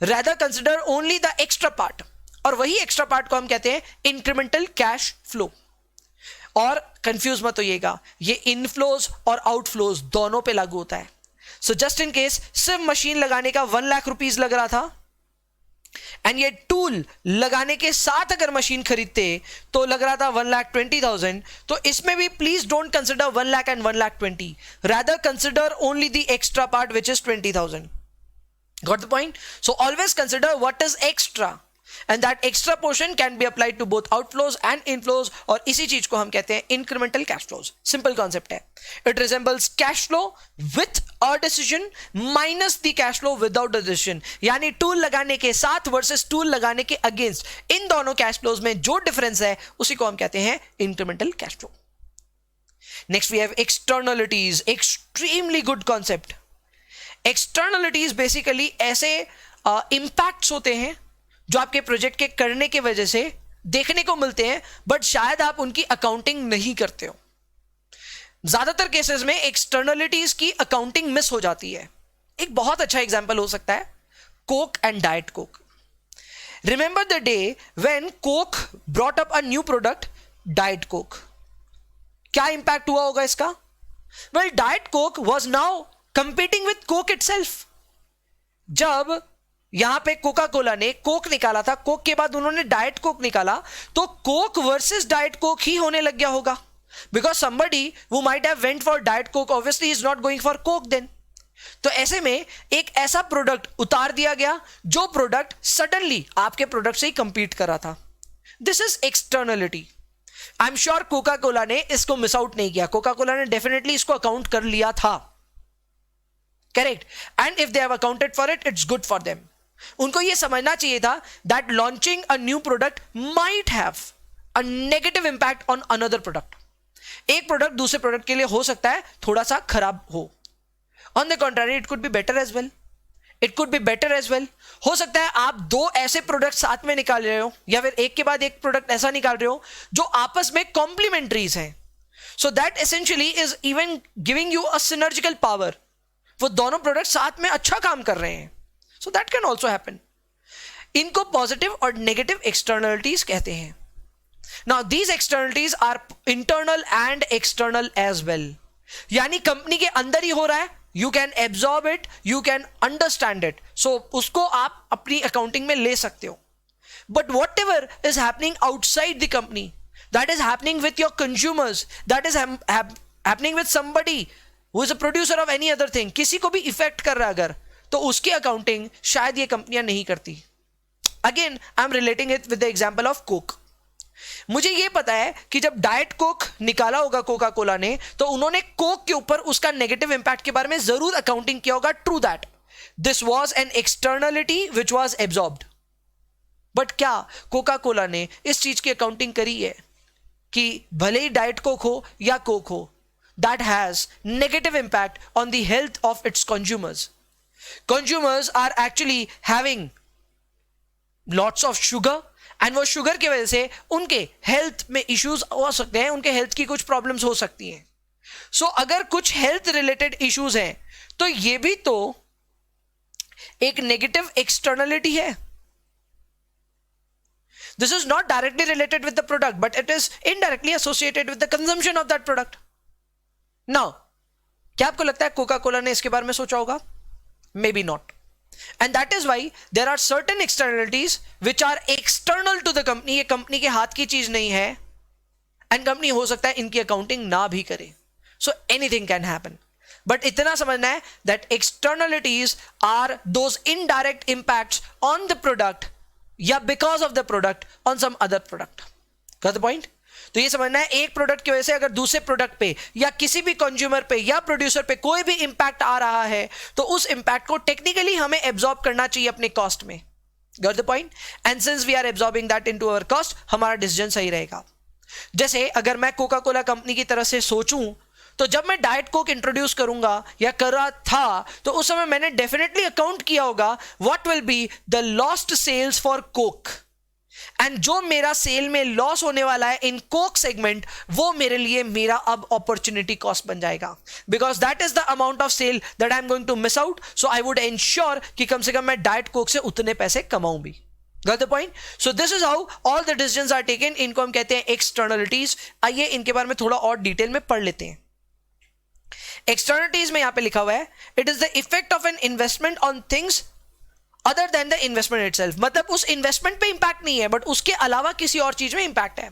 Rather consider only the extra part. और वही extra part को हम कहते हैं incremental cash flow. और confuse मत होइएगा, ये inflows और outflows दोनों पे लागू होता है. So just in case सिर्फ मशीन लगाने का 1 लाख रुपीस लग रहा था एंड ये टूल लगाने के साथ अगर मशीन खरीदते तो लग रहा था 1,20,000, तो इसमें भी please don't consider 1 lakh and 1,20,000. Rather consider only the extra part which is 20,000. Got the point? So always consider what is extra and that extra portion can be applied to both outflows and inflows, और इसी चीज को हम कहते हैं incremental cash flows. Simple concept है. It resembles cash flow with a decision minus the cash flow without a decision. यानी tool लगाने के साथ वर्सेस टूल लगाने के अगेंस्ट, इन दोनों कैश फ्लोज में जो डिफरेंस है उसी को हम कहते हैं incremental cash flow. Next we have externalities. Extremely good concept. Externalities basically ऐसे इंपैक्ट्स होते हैं जो आपके प्रोजेक्ट के करने की वजह से देखने को मिलते हैं बट शायद आप उनकी अकाउंटिंग नहीं करते हो. ज्यादातर केसेस में एक्सटर्नलिटीज की अकाउंटिंग मिस हो जाती है. एक बहुत अच्छा एग्जांपल हो सकता है Coke and diet Coke. Remember the day when Coke brought up a new product diet Coke. क्या इंपैक्ट हुआ होगा इसका? Well, diet Coke was now competing with Coke itself. जब यहां पे कोका कोला ने कोक निकाला था, कोक के बाद उन्होंने डाइट कोक निकाला, तो कोक वर्सेस डाइट कोक ही होने लग गया होगा. Because somebody who might have went for diet coke obviously is not going for coke then. तो ऐसे में एक ऐसा प्रोडक्ट उतार दिया गया जो प्रोडक्ट सडनली आपके प्रोडक्ट से ही कंपीट कर रहा था. This is externality. I am sure Coca Cola ने इसको मिस आउट नहीं किया. कोका कोला ने डेफिनेटली इसको अकाउंट कर लिया था. Correct? And if they have accounted for it, it's good for them. उनको यह समझना चाहिए था that launching a new product might have a negative impact on another product. एक प्रोडक्ट दूसरे प्रोडक्ट के लिए हो सकता है थोड़ा सा खराब हो. On the contrary it could be better as well. It could be better as well. हो सकता है आप दो ऐसे प्रोडक्ट साथ में निकाल रहे हो या फिर एक के बाद एक प्रोडक्ट ऐसा निकाल रहे हो जो आपस में कॉम्प्लीमेंट्रीज हैं. So that essentially is even giving you a synergical power. वो दोनों प्रोडक्ट साथ में अच्छा काम कर रहे हैं. So that can also happen. इनको पॉजिटिव और नेगेटिव एक्सटर्नलिटीज कहते हैं. Now these externalities are internal and external as well. यानी कंपनी के अंदर ही हो रहा है, you can absorb it, you can understand it. So उसको आप अपनी अकाउंटिंग में ले सकते हो. But whatever is happening outside the company, that is happening with your consumers, that is happening with somebody who is a producer of any other thing, किसी को भी इफेक्ट कर रहा है अगर, तो उसकी अकाउंटिंग शायद ये कंपनियां नहीं करती. Again I am relating it with the example of Coke. मुझे ये पता है कि जब डाइट कोक निकाला होगा कोका कोला ने, तो उन्होंने कोक के ऊपर उसका नेगेटिव इंपैक्ट के बारे में जरूर अकाउंटिंग किया होगा. True that this was an externality which was absorbed. But क्या कोका कोला ने इस चीज की अकाउंटिंग करी है कि भले ही डाइट कोक हो या कोक हो, that has negative impact on the health of its consumers. Consumers are actually having lots of sugar, and वो शुगर की वजह से उनके हेल्थ में इश्यूज हो सकते हैं, उनके हेल्थ की कुछ प्रॉब्लम्स हो सकती हैं. सो अगर कुछ हेल्थ रिलेटेड इश्यूज हैं तो ये भी तो एक नेगेटिव एक्सटर्नलिटी है. This is not directly related with the product, but it is indirectly associated with the consumption of that product. Now, क्या आपको लगता है कोका कोला ने इसके बारे में सोचा होगा? Maybe not. And that is why there are certain externalities which are external to the company. ये कंपनी के हाथ की चीज नहीं है, and कंपनी हो सकता है इनकी अकाउंटिंग ना भी करे. So anything can happen. But इतना समझना है that externalities are those indirect impacts on the product या because of the product on some other product. Got the point? तो ये समझना है एक प्रोडक्ट की वजह से अगर दूसरे प्रोडक्ट पे या किसी भी कंज्यूमर पे या प्रोड्यूसर पे कोई भी इंपैक्ट आ रहा है तो उस इंपैक्ट को टेक्निकली हमें एब्जॉर्ब करना चाहिए अपने कॉस्ट में. Got the point? And since we are absorbing that into our cost, हमारा डिसीजन सही रहेगा. जैसे अगर मैं कोका कोला कंपनी की तरफ से सोचूं, तो जब मैं डाइट कोक इंट्रोड्यूस करूंगा या कर रहा था, तो उस समय मैंने डेफिनेटली अकाउंट किया होगा what will be the lost sales for Coke, and जो मेरा सेल में लॉस होने वाला है इन कोक सेगमेंट, वो मेरे लिए मेरा अब अपॉर्चुनिटी कॉस्ट बन जाएगा, because that is the amount of sale that I am going to miss out. So I would ensure कि कम से कम मैं डाइट कोक से उतने पैसे कमाऊं भी. Got the point? So this is how all the decisions are taken. इनको हम कहते हैं एक्सटर्नलिटीज. आइए इनके बारे में थोड़ा और डिटेल में पढ़ लेते हैं. एक्सटर्नलिटीज में यहां पे लिखा हुआ है, it is the effect of an investment on things other than the investment itself. मतलब उस इन्वेस्टमेंट पे इंपैक्ट नहीं है, बट उसके अलावा किसी और चीज में इंपैक्ट है.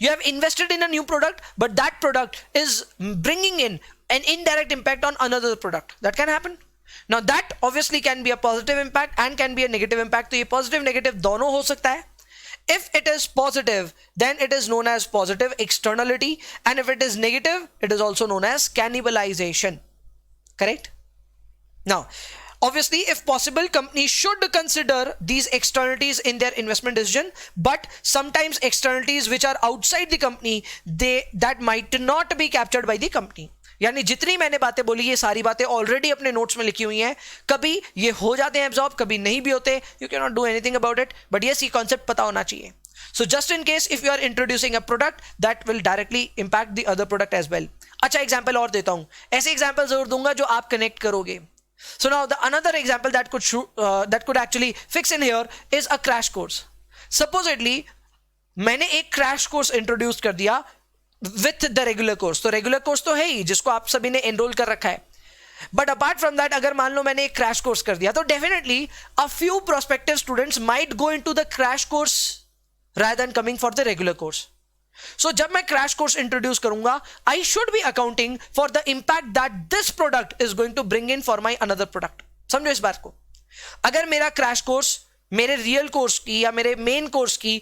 You have invested in a new product, but that product is bringing in an indirect impact on another product. That can happen. Now that obviously can be a positive impact and can be a negative impact. तो ये positive negative दोनों हो सकता है. If it is positive, then it is known as positive externality, and if it is negative, it is also known as cannibalization. Correct? Now, obviously, if possible, companies should consider these externalities in their investment decision, but sometimes externalities which are outside the company, that might not be captured by the company. यानी जितनी मैंने बातें बोली, ये सारी बातें already अपने notes में लिखी हुई हैं. कभी ये हो जाते हैं एब्जॉर्ब, कभी नहीं भी होते. You can not do anything about it, but yes ये कॉन्सेप्ट पता होना चाहिए. So just in case if you are introducing a product that will directly impact the other product as well. अच्छा एग्जाम्पल और देता हूं, ऐसे एग्जाम्पल जरूर दूंगा जो आप कनेक्ट करोगे. So now the another example that could actually fix in here is a crash course. Supposedly मैंने एक crash course introduce कर दिया with the regular course. तो regular course तो है ही जिसको आप सभी ने enroll कर रखा है. But apart from that, अगर मान लो मैंने एक crash course कर दिया, तो definitely a few prospective students might go into the crash course rather than coming for the regular course. So जब मैं crash course introduce करूंगा, I should be accounting for the impact that this product is going to bring in for my another product. समझो इस बात को. अगर मेरा crash course मेरे real course की या मेरे main course की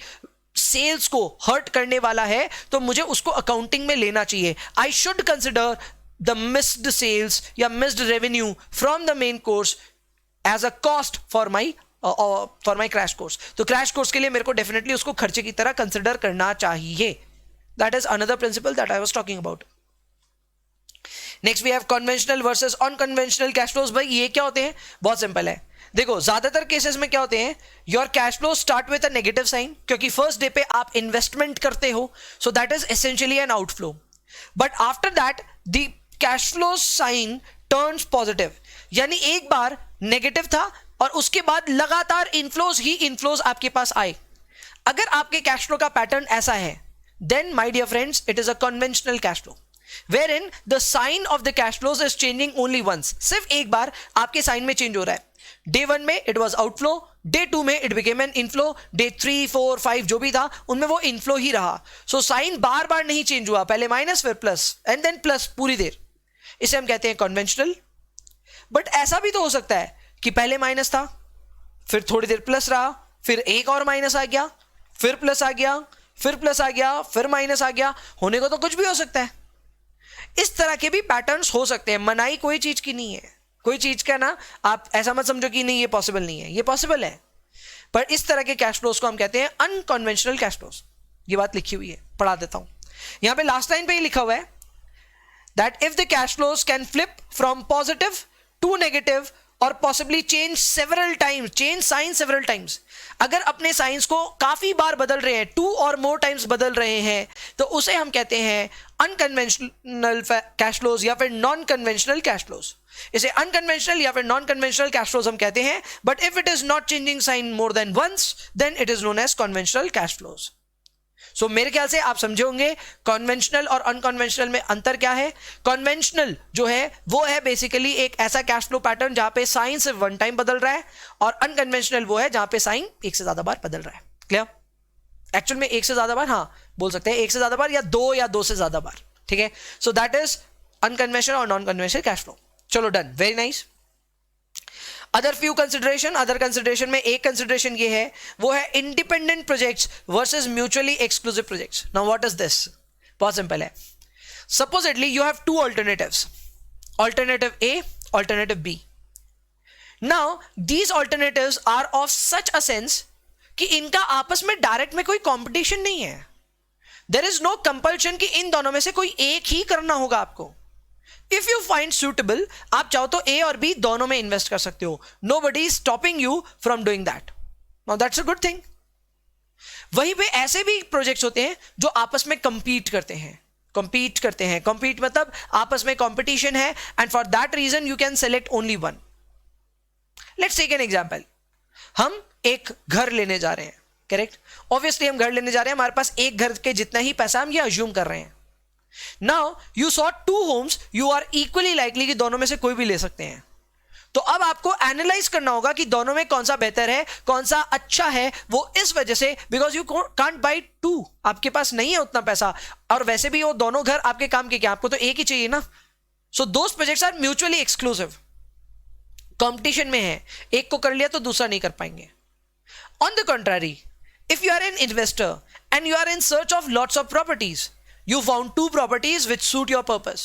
सेल्स को हर्ट करने वाला है, तो मुझे उसको अकाउंटिंग में लेना चाहिए. I should consider the missed sales या missed revenue from the main course as a cost for my crash course. तो क्रैश कोर्स के लिए मेरे को डेफिनेटली उसको खर्चे की तरह कंसिडर करना चाहिए. That is another principle that I was talking about. Next we have conventional versus unconventional cash flows. भाई ये क्या होते हैं? बहुत सिंपल है. देखो ज्यादातर केसेस में क्या होते हैं, your cash flow start with a negative sign, क्योंकि फर्स्ट डे पे आप इन्वेस्टमेंट करते हो, so that is essentially an outflow. But after that the cash flow sign turns positive. यानी एक बार नेगेटिव था और उसके बाद लगातार इनफ्लोज ही इनफ्लोज आपके पास आए. अगर आपके कैश फ्लो का पैटर्न ऐसा है, then my dear friends it is a conventional cash flow, wherein the sign of the cash flows is changing only once. सिर्फ एक बार आपके साइन में चेंज हो रहा है. डे 1 में इट वॉज आउटफ्लो, डे 2 में it became an inflow, day 3, 4, 5 जो भी था उनमें वो इनफ्लो ही रहा. सो साइन बार बार नहीं चेंज हुआ, पहले माइनस फिर प्लस एंड देन प्लस पूरी देर. इसे हम कहते हैं कन्वेंशनल. बट ऐसा भी तो हो सकता है कि पहले माइनस था, फिर थोड़ी देर प्लस रहा, फिर एक और माइनस आ गया, फिर प्लस आ गया, फिर प्लस आ गया, फिर माइनस आ गया, होने को तो कुछ भी हो सकता है। इस तरह के भी पैटर्न्स हो सकते हैं। मनाही कोई चीज की नहीं है, कोई चीज का ना आप ऐसा मत समझो कि नहीं ये पॉसिबल नहीं है, ये पॉसिबल है। पर इस तरह के कैश फ्लोज को हम कहते हैं अनकन्वेंशनल कैश फ्लोज। ये बात लिखी हुई है, पढ़ा देता हूं। यहां पे लास्ट लाइन पे ही लिखा हुआ है that if the cash flows can flip from positive to negative और possibly change several times, change sign several times, अगर अपने साइंस को काफी बार बदल रहे हैं, 2 और मोर टाइम्स बदल रहे हैं, तो उसे हम कहते हैं अनकन्वेंशनल कैश फ्लोज या फिर नॉन कन्वेंशनल कैश फ्लोज। इसे अनकन्वेंशनल या फिर नॉन कन्वेंशनल कैश फ्लोज हम कहते हैं। But if it is not changing sign more than once, then it is known as conventional cash flows. So मेरे ख्याल से आप समझे होंगे कन्वेंशनल और अनकन्वेंशनल में अंतर क्या है। कन्वेंशनल जो है वो है बेसिकली एक ऐसा कैश फ्लो पैटर्न जहां पे साइन सिर्फ वन टाइम बदल रहा है, और अनकन्वेंशनल वो है जहां पे साइन एक से ज्यादा बार बदल रहा है। क्लियर? एक्चुअल में एक से ज्यादा बार, हाँ बोल सकते हैं एक से ज्यादा बार या दो से ज्यादा बार। ठीक है, सो दैट इज अनकन्वेंशनल और नॉन कन्वेंशनल कैश फ्लो। चलो done, very nice. Other few consideration, other consideration में एक कंसिडरेशन ये है, वो है independent projects versus mutually exclusive projects. Now what is this? बहुत सिंपल है। Supposedly you have two alternatives, alternative A, alternative B. Now these alternatives are of such a sense कि इनका आपस में डायरेक्ट में कोई कंपटीशन नहीं है। देयर इज नो कंपल्शन कि इन दोनों में से कोई एक ही करना होगा आपको। इफ यू फाइंड सुटेबल, आप चाहो तो ए और बी दोनों में इन्वेस्ट कर सकते हो। Nobody is stopping you from doing that. Now that's a good thing. वहीं पे ऐसे भी प्रोजेक्ट्स होते हैं जो आपस में कंपीट करते हैं, कंपीट मतलब आपस में कंपटीशन है, and for that reason you can select only one. Let's take an example. हम एक घर लेने जा रहे हैं, करेक्ट? ऑब्वियसली हम घर लेने जा रहे हैं, हमारे पास एक घर के जितना ही पैसा हम ये अज्यूम कर रहे हैं। Now you saw 2 homes, you are equally likely कि दोनों में से कोई भी ले सकते हैं। तो अब आपको एनालाइज करना होगा कि दोनों में कौन सा बेहतर है, कौन सा अच्छा है। वो इस वजह से बिकॉज यू कांट बाय 2, आपके पास नहीं है उतना पैसा, और वैसे भी वो दोनों घर आपके काम के क्या, आपको तो एक ही चाहिए ना। So those projects are mutually exclusive, competition में है, एक को कर लिया तो दूसरा नहीं कर पाएंगे। On the contrary, if you are an investor and you are in search of lots of properties, you found 2 properties which suit your purpose,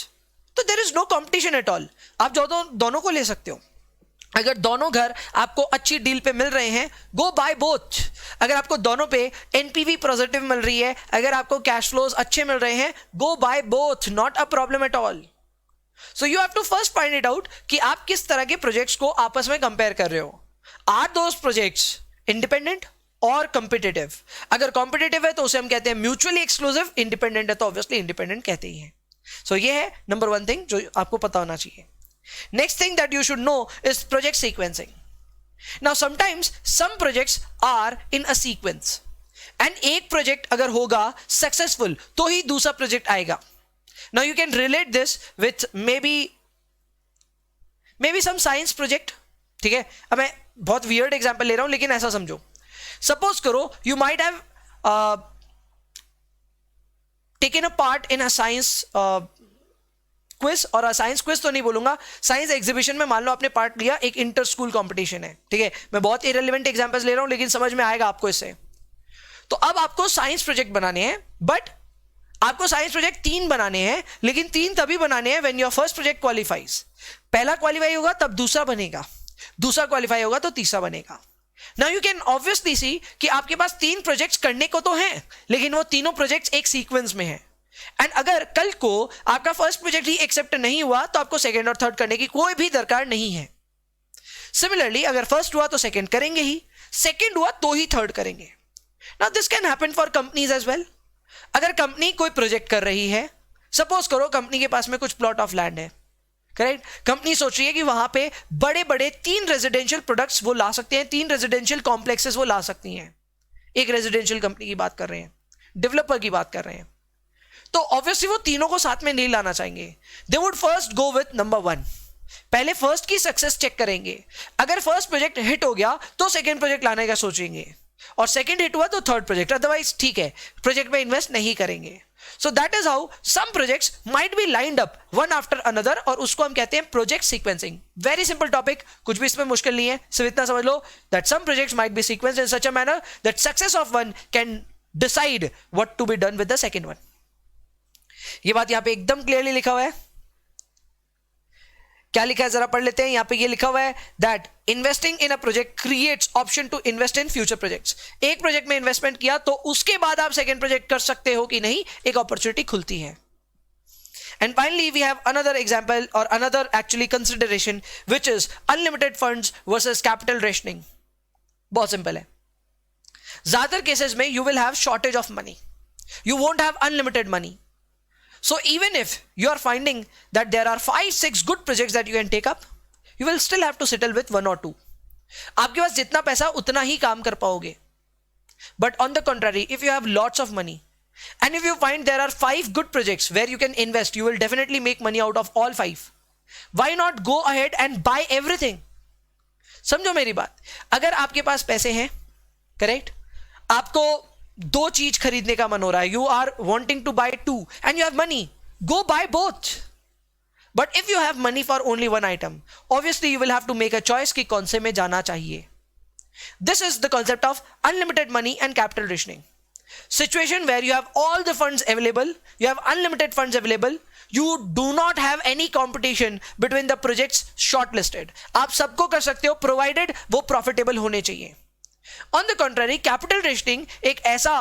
तो there is no competition at all। आप जो दोनों को ले सकते हो। अगर दोनों घर आपको अच्छी डील पे मिल रहे हैं, go buy both। अगर आपको दोनों पे NPV पॉजिटिव मिल रही है, अगर आपको कैश फ्लोज अच्छे मिल रहे हैं, go buy both, not a problem at all। So you have to first find it out कि आप किस तरह के प्रोजेक्ट्स को आपस में कंपेयर कर रहे हो। Are those projects independent और कॉम्पिटिटिव? अगर कॉम्पिटिटिव है तो उसे हम कहते हैं म्यूचुअली एक्सक्लूसिव, इंडिपेंडेंट है तो ऑब्वियसली इंडिपेंडेंट कहते ही हैं। सो ये है नंबर 1 थिंग जो आपको पता होना चाहिए। Next thing that you should know is project sequencing. Now sometimes some projects are in a sequence, and एक प्रोजेक्ट अगर होगा सक्सेसफुल तो ही दूसरा प्रोजेक्ट आएगा। Now you can relate this with maybe some science project. ठीक है, अब मैं बहुत वियर्ड एग्जाम्पल ले रहा हूं, लेकिन ऐसा समझो। Suppose करो you might have taken a part in a science quiz, और a science quiz तो नहीं बोलूंगा, साइंस एग्जीबिशन में मान लो आपने पार्ट लिया, एक इंटर स्कूल कॉम्पिटिशन है। ठीक है, मैं बहुत इरेलीवेंट एग्जांपल्स ले रहा हूं लेकिन समझ में आएगा आपको इससे। तो अब आपको साइंस प्रोजेक्ट बनाने हैं, बट आपको साइंस प्रोजेक्ट 3 बनाने हैं, लेकिन 3 तभी बनाने हैं when your first project qualifies. पहला क्वालिफाई होगा तब दूसरा बनेगा, दूसरा क्वालिफाई होगा तो तीसरा बनेगा। Now you can obviously see कि आपके पास 3 प्रोजेक्ट्स करने को तो हैं, लेकिन वो तीनों प्रोजेक्ट्स एक सीक्वेंस में हैं। एंड अगर कल को आपका फर्स्ट प्रोजेक्ट ही एक्सेप्ट नहीं हुआ तो आपको सेकंड और थर्ड करने की कोई भी दरकार नहीं है। सिमिलरली अगर फर्स्ट हुआ तो सेकंड करेंगे ही, सेकंड हुआ तो ही थर्ड करेंगे। Now this can happen for companies as well। अगर कंपनी कोई प्रोजेक्ट कर रही है, सपोज करो कंपनी के पास में कुछ प्लॉट ऑफ लैंड है, करेक्ट? कंपनी सोच रही है कि वहां पे बड़े बड़े 3 रेजिडेंशियल प्रोडक्ट्स वो ला सकते हैं, 3 रेजिडेंशियल कॉम्प्लेक्सेस वो ला सकती हैं। एक रेजिडेंशियल कंपनी की बात कर रहे हैं, डेवलपर की बात कर रहे हैं, तो ऑब्वियसली वो तीनों को साथ में नहीं लाना चाहेंगे। They would first go with number 1, पहले फर्स्ट की सक्सेस चेक करेंगे। अगर फर्स्ट प्रोजेक्ट हिट हो गया तो सेकेंड प्रोजेक्ट लाने का सोचेंगे, और सेकेंड हिट हुआ तो थर्ड प्रोजेक्ट, अदरवाइज ठीक है प्रोजेक्ट में इन्वेस्ट नहीं करेंगे। So that is how some projects might be lined up one after another, और उसको हम कहते हैं project sequencing. Very simple topic, कुछ भी इसमें मुश्किल नहीं है, सिर्फ इतना समझ लो that some projects might be sequenced in such a manner that success of one can decide what to be done with the second one. ये बात यहाँ पे एकदम क्लियरली लिखा हुआ है. क्या लिखा है जरा पढ़ लेते हैं. यहाँ पे ये लिखा हुआ है that investing in a project creates option to invest in future projects. एक प्रोजेक्ट में इन्वेस्टमेंट किया तो उसके बाद आप सेकंड प्रोजेक्ट कर सकते हो कि नहीं, एक अपॉर्चुनिटी खुलती है. And finally we have another example और another actually consideration which is unlimited funds versus capital rationing. बहुत सिंपल है. ज्यादातर केसेस में you will have shortage of money, you won't have unlimited money. So even if you are finding that there are 5-6 good projects that you can take up, you will still have to settle with 1 or 2. आपके पास जितना पैसा उतना ही काम कर पाओगे. But on the contrary, if you have lots of money and if you find there are 5 good projects where you can invest, you will definitely make money out of all 5. Why not go ahead and buy everything? समझो मेरी बात. अगर आपके पास पैसे हैं, correct, आपको 2 चीज खरीदने का मन हो रहा है, you are wanting to buy 2 and you have money, go buy both. But if you have money for only 1 item, obviously you will have to make a choice कि कौन से में जाना चाहिए. This is the concept of unlimited money and capital rationing. Situation where you have all the funds available, you have unlimited funds available, you do not have any competition between the projects shortlisted. आप सबको कर सकते हो provided वो profitable होने चाहिए. On the contrary, capital rationing एक ऐसा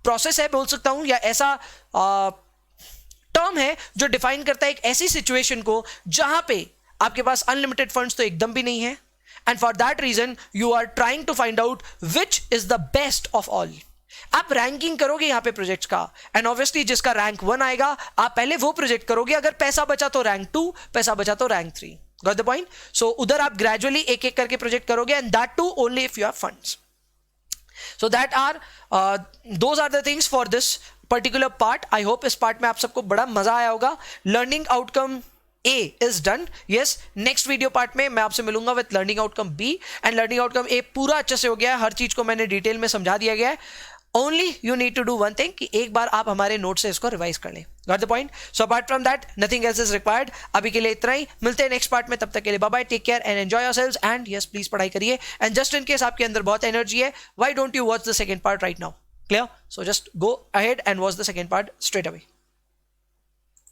प्रोसेस है, बोल सकता हूं, या ऐसा टर्म है जो डिफाइन करता है एक ऐसी सिचुएशन को जहां पे आपके पास अनलिमिटेड फंड्स तो एकदम भी नहीं है, and for that reason you are trying to find out which is the best of all. आप रैंकिंग करोगे यहां पे प्रोजेक्ट्स का, एंड ऑब्वियसली जिसका रैंक 1 आएगा आप पहले वो प्रोजेक्ट करोगे. अगर पैसा बचा तो रैंक 2, पैसा बचा तो rank 3. Got the point? So उधर आप ग्रेजुअली एक एक करके प्रोजेक्ट करोगे, and that too only if you have funds. So that are those are the things for this particular part. I hope इस part में आप सबको बड़ा मजा आया होगा. Learning outcome A is done. Yes, next video part में मैं आपसे मिलूंगा with learning outcome B, and learning outcome A पूरा अच्छे से हो गया है. हर चीज को मैंने डिटेल में समझा दिया गया है. Only you need to do one thing कि एक बार आप हमारे नोट से इसको रिवाइज कर लें. Got the point? So apart from that, nothing else is required. अभी के लिए इतना ही. मिलते हैं नेक्स्ट पार्ट में. तब तक के लिए bye bye, take care and enjoy yourselves. And yes, please पढ़ाई करिए. एंड जस्ट इन केस आपके अंदर बहुत एनर्जी है, why don't you watch the second part right now? Clear? So just go ahead and watch the second part straight away.